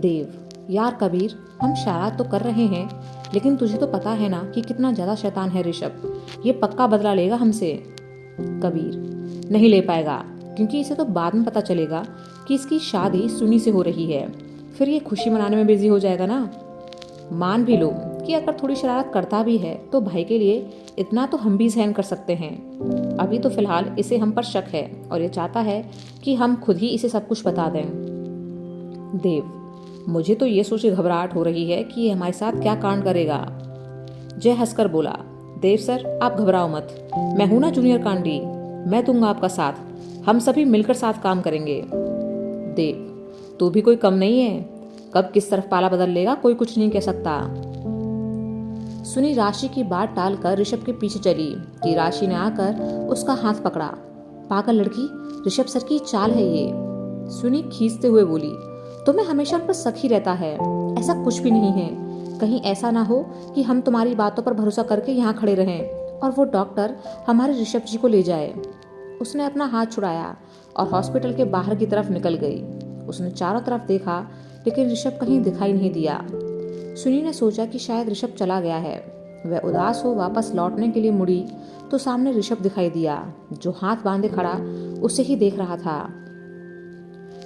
देव, यार कबीर, हम शरारत तो कर रहे हैं, लेकिन तुझे तो पता है ना कि कितना ज्यादा शैतान है ऋषभ। ये पक्का बदला लेगा हमसे। कबीर, नहीं ले पाएगा, क्योंकि इसे तो बाद में पता चलेगा कि इसकी शादी सुनी से हो रही है। फिर ये खुशी मनाने में बिजी हो जाएगा ना। मान भी लो कि अगर थोड़ी शरारत करता भी है तो भाई के लिए इतना तो हम भी सहन कर सकते हैं। अभी तो फिलहाल इसे हम पर शक है और ये चाहता है कि हम खुद ही इसे सब कुछ बता दें। देव, मुझे तो ये सोच के घबराहट हो रही है कि ये हमारे साथ क्या कांड करेगा। जय हंसकर बोला, देव सर, आप घबराओ मत, मैं हूं ना जूनियर कांडी, मैं दूंगा आपका साथ। हम सभी मिलकर साथ काम करेंगे। देव, तू भी कोई कम नहीं है, कब किस तरफ पाला बदल लेगा कोई कुछ नहीं कह सकता। सुनी राशि की बात टालकर ऋषभ के पीछे चली कि राशि ने आकर उसका हाथ पकड़ा। पागल लड़की, ऋषभ सर की चाल है ये। सुनी खींचते हुए बोली, तुम्हें हमेशा उन पर शक ही रहता है, ऐसा कुछ भी नहीं है। कहीं ऐसा ना हो कि हम तुम्हारी बातों पर भरोसा करके यहाँ खड़े रहें और वो डॉक्टर हमारे ऋषभ जी को ले जाए। उसने अपना हाथ छुड़ाया और हॉस्पिटल के बाहर की तरफ निकल गई। उसने चारों तरफ देखा, लेकिन ऋषभ कहीं दिखाई नहीं दिया। सुनी ने सोचा कि शायद ऋषभ चला गया है। वह उदास हो वापस लौटने के लिए मुड़ी तो सामने ऋषभ दिखाई दिया, जो हाथ बांधे खड़ा उसे ही देख रहा था।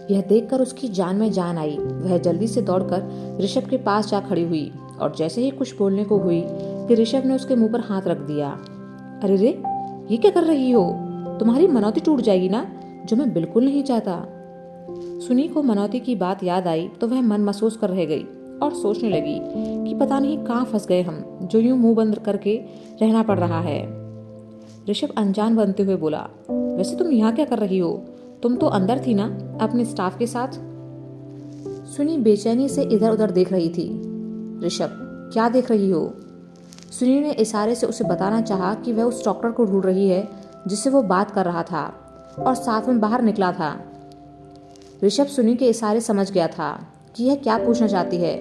यह देखकर उसकी जान में जान आई। वह जल्दी से दौड़कर ऋषभ के पास जा खड़ी हुई और जैसे ही कुछ बोलने को हुई कि ऋषभ ने उसके मुंह पर हाथ रख दिया। अरे रे, ये क्या कर रही हो? तुम्हारी मनौती टूट जाएगी ना, जो मैं बिल्कुल नहीं चाहता। सुनी को मनौती की बात याद आई तो वह मन महसूस कर रह गई और सोचने लगी कि पता नहीं कहाँ फंस गए हम, जो यूं मुंह बंद करके रहना पड़ रहा है। ऋषभ अनजान बनते हुए बोला, वैसे तुम यहाँ क्या कर रही हो? तुम तो अंदर थी ना अपने स्टाफ के साथ। सुनी बेचैनी से इधर उधर देख रही थी। ऋषभ, क्या देख रही हो? सुनी ने इशारे से उसे बताना चाहा कि वह उस डॉक्टर को ढूंढ रही है जिससे वो बात कर रहा था और साथ में बाहर निकला था। ऋषभ सुनी के इशारे समझ गया था कि यह क्या पूछना चाहती है,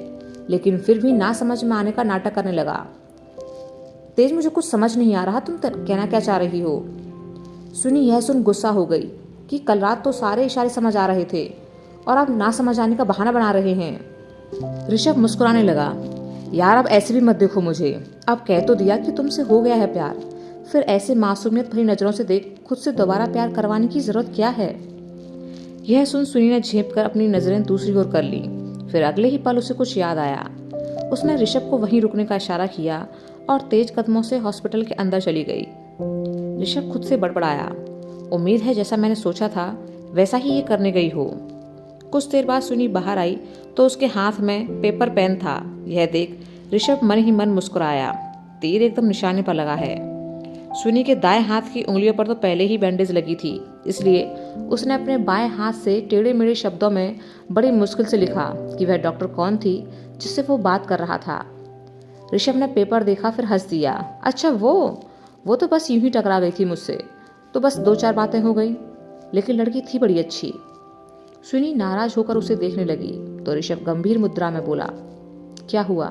लेकिन फिर भी ना समझ में आने का नाटक करने लगा। तेज, मुझे कुछ समझ नहीं आ रहा, तुम कहना क्या चाह रही हो? सुनी यह सुन गुस्सा हो गई कि कल रात तो सारे इशारे समझ आ रहे थे और अब ना समझ आने का बहाना बना रहे हैं। ऋषभ मुस्कुराने लगा, यार अब ऐसे भी मत देखो मुझे, अब कह तो दिया कि तुमसे हो गया है प्यार, फिर ऐसे मासूमियत भरी नजरों से देख खुद से दोबारा प्यार करवाने की जरूरत क्या है? यह सुन सुनी ने झेप कर अपनी नजरें दूसरी ओर कर ली। फिर अगले ही पल उसे कुछ याद आया। उसने ऋषभ को वहीं रुकने का इशारा किया और तेज कदमों से हॉस्पिटल के अंदर चली गई। ऋषभ खुद से बड़बड़ाया, उम्मीद है जैसा मैंने सोचा था वैसा ही ये करने गई हो। कुछ देर बाद सुनी बाहर आई तो उसके हाथ में पेपर पेन था। यह देख ऋषभ मन ही मन मुस्कुराया। तीर एकदम निशाने पर लगा है। सुनी के दाएं हाथ की उंगलियों पर तो पहले ही बैंडेज लगी थी, इसलिए उसने अपने बाएं हाथ से टेढ़े मेढ़े शब्दों में बड़ी मुश्किल से लिखा कि वह डॉक्टर कौन थी जिससे वो बात कर रहा था। ऋषभ ने पेपर देखा, फिर हंस दिया। अच्छा, वो तो बस यूं ही टकरा गई थी मुझसे, तो बस 2-4 बातें हो गई, लेकिन लड़की थी बड़ी अच्छी। सुनी नाराज होकर उसे देखने लगी तो ऋषभ गंभीर मुद्रा में बोला, क्या हुआ,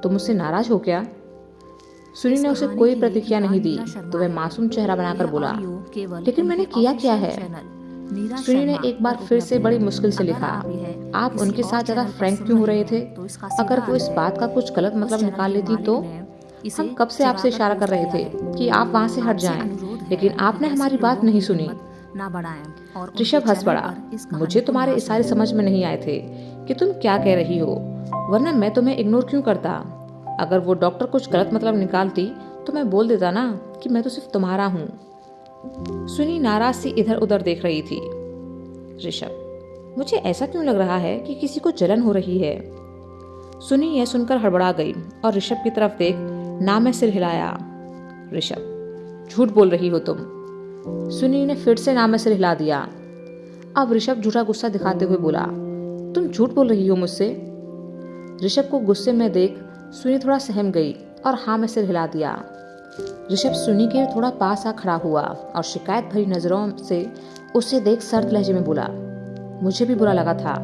तुम मुझसे नाराज हो क्या? सुनी ने उसे कोई प्रतिक्रिया नहीं दी तो वह मासूम चेहरा बनाकर बोला, लेकिन मैंने किया क्या है? सुनी ने एक बार फिर से बड़ी मुश्किल से लिखा, आप उनके साथ ज्यादा फ्रैंक क्यों हो रहे थे? अगर वो इस बात का कुछ गलत मतलब निकाल लेती तो? हम कब से आपसे इशारा कर रहे थे कि आप वहाँ से हट जाएं, लेकिन आपने हमारी बात नहीं सुनी। ऋषभ हंस पड़ा, मुझे तुम्हारे इशारे समझ में नहीं आए थे कि तुम क्या कह रही हो, वरना मैं तुम्हें इग्नोर क्यों करता? अगर वो डॉक्टर कुछ गलत मतलब निकालती तो मैं बोल देता ना कि मैं तो सिर्फ तुम्हारा हूँ। सुनी नाराज सी इधर उधर देख रही थी। ऋषभ, मुझे ऐसा क्यों लग रहा है कि किसी को जलन हो रही है? सुनी यह सुनकर हड़बड़ा गई और ऋषभ की तरफ देख ना में सिर हिलाया। ऋषभ, झूठ बोल रही हो तुम। सुनी ने फिर से ना में सिर हिला दिया। अब ऋषभ झूठा गुस्सा दिखाते हुए बोला, तुम झूठ बोल रही हो मुझसे? ऋषभ को गुस्से में देख सुनी थोड़ा सहम गई और हाँ में सिर हिला दिया। ऋषभ सुनी के थोड़ा पास आ खड़ा हुआ और शिकायत भरी नजरों से उसे देख सर्द लहजे में बोला, मुझे भी बुरा लगा था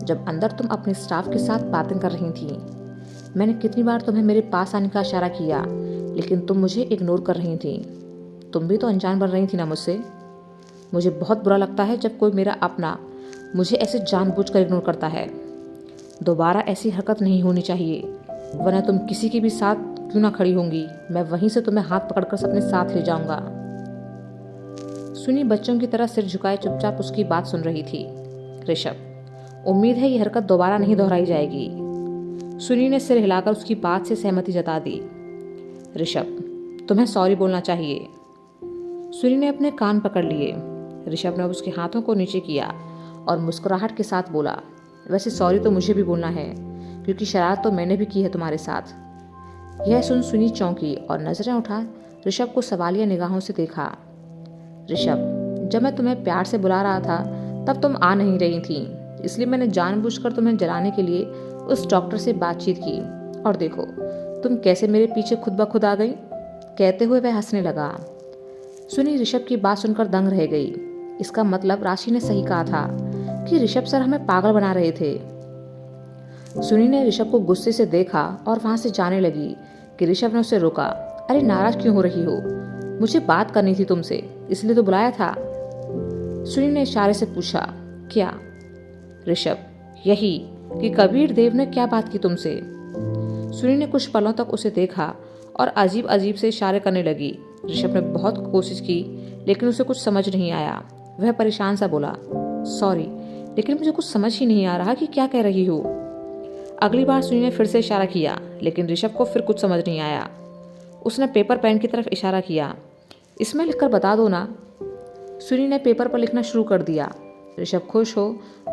जब अंदर तुम अपने स्टाफ के साथ बातें कर रही थी। मैंने कितनी बार तुम्हें मेरे पास आने का इशारा किया, लेकिन तुम मुझे इग्नोर कर रही थी। तुम भी तो अनजान बन रही थी ना मुझसे। मुझे बहुत बुरा लगता है जब कोई मेरा अपना मुझे ऐसे जानबूझकर इग्नोर करता है। दोबारा ऐसी हरकत नहीं होनी चाहिए, वरना तुम किसी के भी साथ क्यों ना खड़ी होंगी, मैं वहीं से तुम्हें हाथ पकड़कर अपने साथ ले जाऊंगा। सुनी बच्चों की तरह सिर झुकाए चुपचाप उसकी बात सुन रही थी। ऋषभ, उम्मीद है ये हरकत दोबारा नहीं दोहराई जाएगी। सुनी ने सिर हिलाकर उसकी बात से सहमति जता दी। ऋषभ, तुम्हें सॉरी बोलना चाहिए। सुनी ने अपने कान पकड़ लिए। ऋषभ ने उसके हाथों को नीचे किया और मुस्कुराहट के साथ बोला, वैसे सॉरी तो मुझे भी बोलना है, क्योंकि शरारत तो मैंने भी की है तुम्हारे साथ। यह सुन सुनी चौंकी और नजरें उठा ऋषभ को सवालिया निगाहों से देखा। ऋषभ, जब मैं तुम्हें प्यार से बुला रहा था तब तुम आ नहीं रही थी, इसलिए मैंने जानबूझकर तुम्हें जलाने के लिए उस डॉक्टर से बातचीत की, और देखो तुम कैसे मेरे पीछे खुद ब खुद आ गई। कहते हुए वह हंसने लगा। सुनी ऋषभ की बात सुनकर दंग रह गई। इसका मतलब राशि ने सही कहा था कि ऋषभ सर हमें पागल बना रहे थे। सुनी ने ऋषभ को गुस्से से देखा और वहां से जाने लगी कि ऋषभ ने उसे रोका। अरे नाराज क्यों हो रही हो, मुझे बात करनी थी तुमसे, इसलिए तो बुलाया था। सुनी ने इशारे से पूछा, क्या? ऋषभ, यही कि कबीर देव ने क्या बात की तुमसे। सुनी ने कुछ पलों तक उसे देखा और अजीब अजीब से इशारे करने लगी। ऋषभ ने बहुत कोशिश की लेकिन उसे कुछ समझ नहीं आया। वह परेशान सा बोला, सॉरी, लेकिन मुझे कुछ समझ ही नहीं आ रहा कि क्या कह रही हो। अगली बार सुनी ने फिर से इशारा किया लेकिन ऋषभ को फिर कुछ समझ नहीं आया। उसने पेपर पेन की तरफ इशारा किया, इसमें लिखकर बता दो ना। सुनी ने पेपर पर लिखना शुरू कर दिया। ऋषभ खुश हो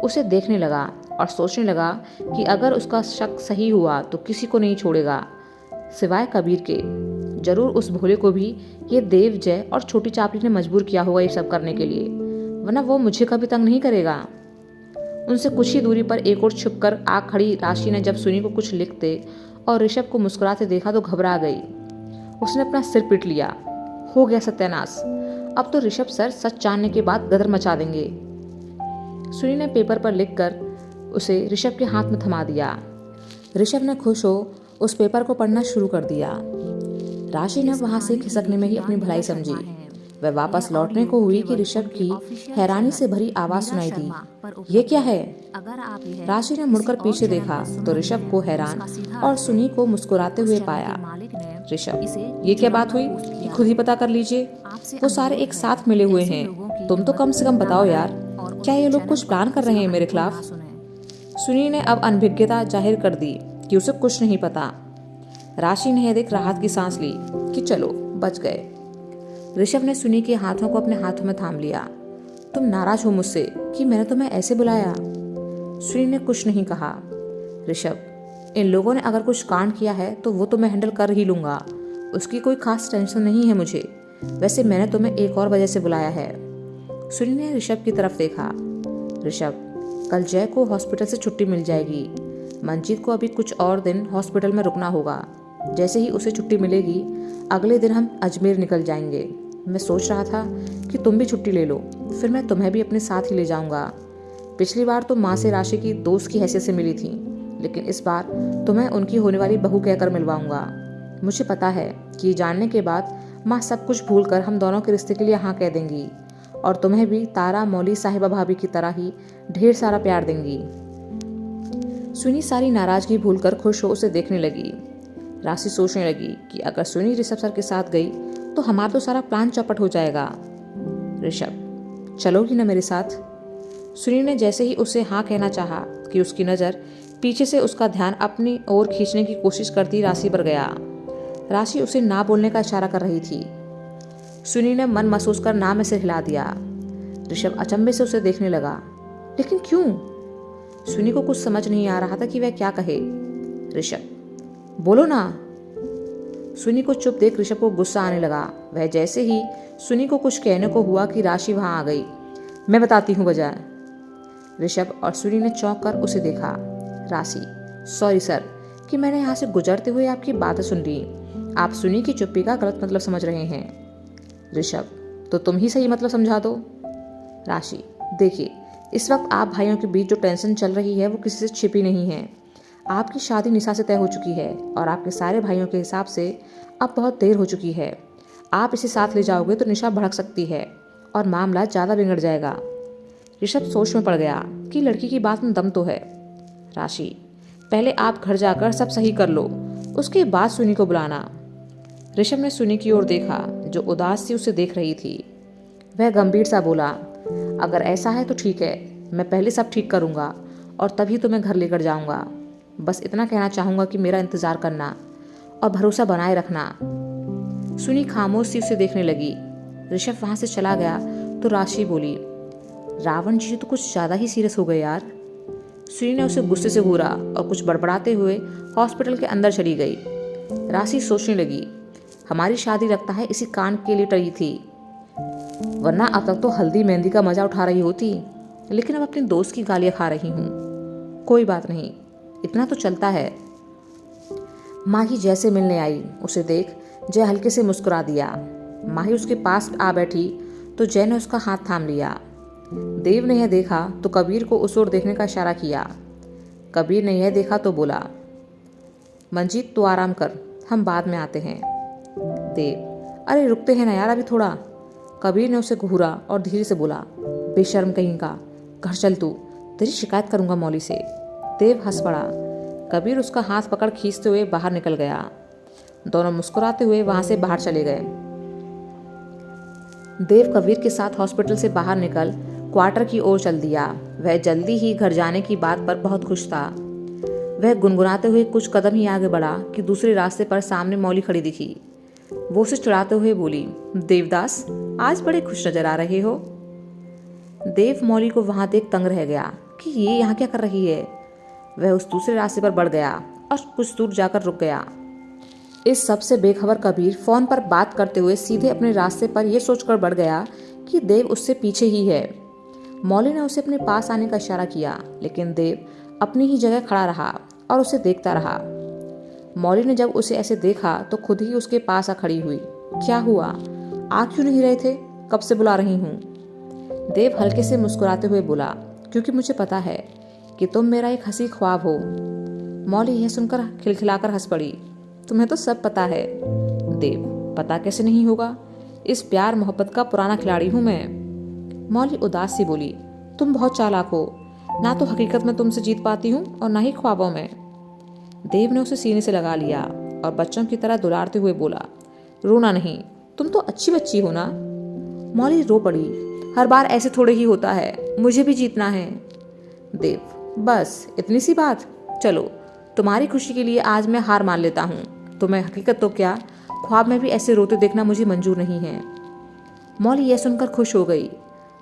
उसे देखने लगा और सोचने लगा कि अगर उसका शक सही हुआ तो किसी को नहीं छोड़ेगा सिवाय कबीर के। जरूर उस भोले को भी ये देव जय और छोटी चापली ने मजबूर किया होगा ये सब करने के लिए, वरना वो मुझे कभी तंग नहीं करेगा। उनसे कुछ ही दूरी पर एक और छुपकर आ खड़ी राशि ने जब सुनी को कुछ लिखते और ऋषभ को मुस्कुराते देखा तो घबरा गई। उसने अपना सिर पीट लिया। हो गया सत्यानाश, अब तो ऋषभ सर सच जानने के बाद गदर मचा देंगे। सुनी ने पेपर पर लिखकर उसे ऋषभ के हाथ में थमा दिया। ऋषभ ने खुश हो उस पेपर को पढ़ना शुरू कर दिया। राशि ने वहां से खिसकने में ही अपनी भलाई समझी। वह वापस लौटने को हुई कि ऋषभ की हैरानी से भरी आवाज सुनाई दी, ये क्या है? राशि ने मुड़कर पीछे देखा तो ऋषभ को हैरान और सुनी को मुस्कुराते हुए पाया। ऋषभ, ये क्या बात हुई कि खुद ही पता कर लीजिए, वो सारे एक साथ मिले हुए हैं, तुम तो कम से कम बताओ यार, क्या ये लोग कुछ प्लान कर रहे हैं मेरे खिलाफ? सुनी ने अब अनभिज्ञता जाहिर कर दी कि उसे कुछ नहीं पता। राशि ने यह देख राहत की सांस ली कि चलो बच गए। ऋषभ ने सुनी के हाथों को अपने हाथों में थाम लिया। तुम नाराज हो मुझसे कि मैंने तुम्हें ऐसे बुलाया? सुनी ने कुछ नहीं कहा। ऋषभ, इन लोगों ने अगर कुछ कांड किया है तो वो तो मैं हैंडल कर ही लूंगा, उसकी कोई खास टेंशन नहीं है मुझे। वैसे मैंने तुम्हें एक और वजह से बुलाया है। सुनी ने ऋषभ की तरफ देखा। ऋषभ, कल जय को हॉस्पिटल से छुट्टी मिल जाएगी। मंजीत को अभी कुछ और दिन हॉस्पिटल में रुकना होगा। जैसे ही उसे छुट्टी मिलेगी अगले दिन हम अजमेर निकल जाएंगे। मैं सोच रहा था कि तुम भी छुट्टी ले लो, फिर मैं तुम्हें भी अपने साथ ही ले जाऊंगा। पिछली बार तो माँ से राशि की दोस्त की हैसियत से मिली थी, लेकिन इस बार तुम्हें उनकी होने वाली बहू कहकर मिलवाऊंगा। मुझे पता है कि जानने के बाद माँ सब कुछ भूलकर हम दोनों के रिश्ते के लिए हाँ कह देंगी और तुम्हें भी तारा मौली साहिबा भाभी की तरह ही ढेर सारा प्यार देंगी। सुनी सारी नाराजगी भूलकर खुश हो उसे देखने लगी। राशि सोचने लगी कि अगर सुनी ऋषभ सर के साथ गई तो हमारा तो सारा प्लान चौपट हो जाएगा। ऋषभ, चलोगी ना मेरे साथ? सुनी ने जैसे ही उसे हाँ कहना चाहा कि उसकी नज़र पीछे से उसका ध्यान अपनी ओर खींचने की कोशिश करती राशि पर गया। राशि उसे ना बोलने का इशारा कर रही थी। सुनी ने मन महसूस कर ना में सिर हिला दिया। ऋषभ अचंभे से उसे देखने लगा। लेकिन क्यों? सुनी को कुछ समझ नहीं आ रहा था कि वह क्या कहे। ऋषभ, बोलो ना। सुनी को चुप देख ऋषभ को गुस्सा आने लगा। वह जैसे ही सुनी को कुछ कहने को हुआ कि राशि वहां आ गई। मैं बताती हूँ वजह। ऋषभ और सुनी ने चौंक कर उसे देखा। राशि, सॉरी सर कि मैंने यहाँ से गुजरते हुए आपकी बातें सुन ली। आप सुनी की चुप्पी का गलत मतलब समझ रहे हैं। ऋषभ, तो तुम ही सही मतलब समझा दो। राशि, देखिए, इस वक्त आप भाइयों के बीच जो टेंशन चल रही है वो किसी से छिपी नहीं है। आपकी शादी निशा से तय हो चुकी है और आपके सारे भाइयों के हिसाब से अब बहुत देर हो चुकी है। आप इसे साथ ले जाओगे तो निशा भड़क सकती है और मामला ज़्यादा बिगड़ जाएगा। ऋषभ सोच में पड़ गया कि लड़की की बात में दम तो है। राशि, पहले आप घर जाकर सब सही कर लो, उसके बाद सुनी को बुलाना। ऋषभ ने सुनी की ओर देखा, जो उदास सी उसे देख रही थी। वह गंभीर सा बोला, अगर ऐसा है तो ठीक है, मैं पहले सब ठीक करूंगा और तभी तुम्हें घर लेकर जाऊंगा। बस इतना कहना चाहूंगा कि मेरा इंतजार करना और भरोसा बनाए रखना। सुनी खामोश सी उसे देखने लगी। ऋषभ वहां से चला गया तो राशि बोली, रावण जी तो कुछ ज्यादा ही सीरियस हो गए यार। सुनी ने उसे गुस्से से घूरा और कुछ बड़बड़ाते हुए हॉस्पिटल के अंदर चली गई। राशि सोचने लगी, हमारी शादी लगता है इसी कांड के लिए टली थी, वरना अब तक तो हल्दी मेहंदी का मजा उठा रही होती, लेकिन अब अपने दोस्त की गालियां खा रही हूँ। कोई बात नहीं, इतना तो चलता है। माही जैसे मिलने आई, उसे देख जय हल्के से मुस्कुरा दिया। माही उसके पास आ बैठी तो जय ने उसका हाथ थाम लिया। देव ने यह देखा तो कबीर को उस ओर देखने का इशारा किया। कबीर ने यह देखा तो बोला, मंजीत तू आराम कर, हम बाद में आते हैं। देव, अरे रुकते हैं ना यार अभी थोड़ा। कबीर ने उसे घूरा और धीरे से बोला, बेशर्म कहीं का, घर चल तू, तेरी शिकायत करूंगा मौली से। देव हंस पड़ा। कबीर उसका हाथ पकड़ खींचते हुए बाहर निकल गया। दोनों मुस्कुराते हुए वहां से बाहर चले गए। देव कबीर के साथ हॉस्पिटल से बाहर निकल क्वार्टर की ओर चल दिया। वह जल्दी ही घर जाने की बात पर बहुत खुश था। वह गुनगुनाते हुए कुछ कदम ही आगे बढ़ा कि दूसरे रास्ते पर सामने मौली खड़ी दिखी। वो उसे चिढ़ाते हुए बोली, देवदास, आज बड़े खुश नजर आ रहे हो। देव मौली को वहां देख तंग रह गया कि ये यहाँ क्या कर रही है। वह उस दूसरे रास्ते पर बढ़ गया और कुछ दूर जाकर रुक गया। इस सब से बेखबर कबीर फोन पर बात करते हुए सीधे अपने रास्ते पर यह सोचकर बढ़ गया कि देव उससे पीछे ही है। मौली ने उसे अपने पास आने का इशारा किया, लेकिन देव अपनी ही जगह खड़ा रहा और उसे देखता रहा। मौली ने जब उसे ऐसे देखा तो खुद ही उसके पास आ खड़ी हुई। क्या हुआ, आ क्यों नहीं रहे थे, कब से बुला रही हूँ। देव हल्के से मुस्कुराते हुए बोला, क्योंकि मुझे पता है कि तुम मेरा एक हंसी ख्वाब हो। मौली यह सुनकर खिलखिलाकर हंस पड़ी, तुम्हें तो सब पता है। देव, पता कैसे नहीं होगा, इस प्यार मोहब्बत का पुराना खिलाड़ी हूं मैं। मौली उदास सी बोली, तुम बहुत चालाक हो, ना तो हकीकत में तुमसे जीत पाती हूँ और ना ही ख्वाबों में। देव ने उसे सीने से लगा लिया और बच्चों की तरह दुलारते हुए बोला, रोना नहीं, तुम तो अच्छी बच्ची हो ना। मौली रो पड़ी, हर बार ऐसे थोड़े ही होता है, मुझे भी जीतना है। देव, बस इतनी सी बात, चलो तुम्हारी खुशी के लिए आज मैं हार मान लेता हूँ। तुम्हें हकीकत तो क्या, ख्वाब में भी ऐसे रोते देखना मुझे मंजूर नहीं है। मौली यह सुनकर खुश हो गई।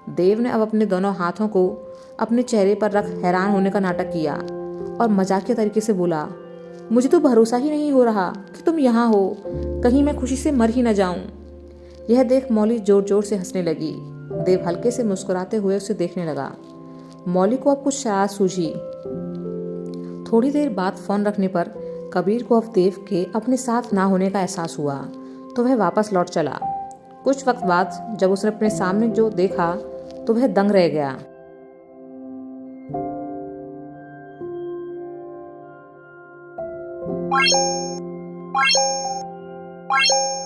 देव ने अब अपने दोनों हाथों को अपने चेहरे पर रख हैरान होने का नाटक किया और मजाकिया तरीके से बोला, मुझे तो भरोसा ही नहीं हो रहा कि तुम यहाँ हो, कहीं मैं खुशी से मर ही न जाऊं। यह देख मौली जोर जोर से हंसने लगी। देव हल्के से मुस्कुराते हुए उसे देखने लगा। मौली को अब कुछ शरारत सूझी। थोड़ी देर बाद फोन रखने पर कबीर को अब देव के अपने साथ ना होने का एहसास हुआ तो वह वापस लौट चला। कुछ वक्त बाद जब उसने अपने सामने जो देखा तो वह दंग रह गया। Bye.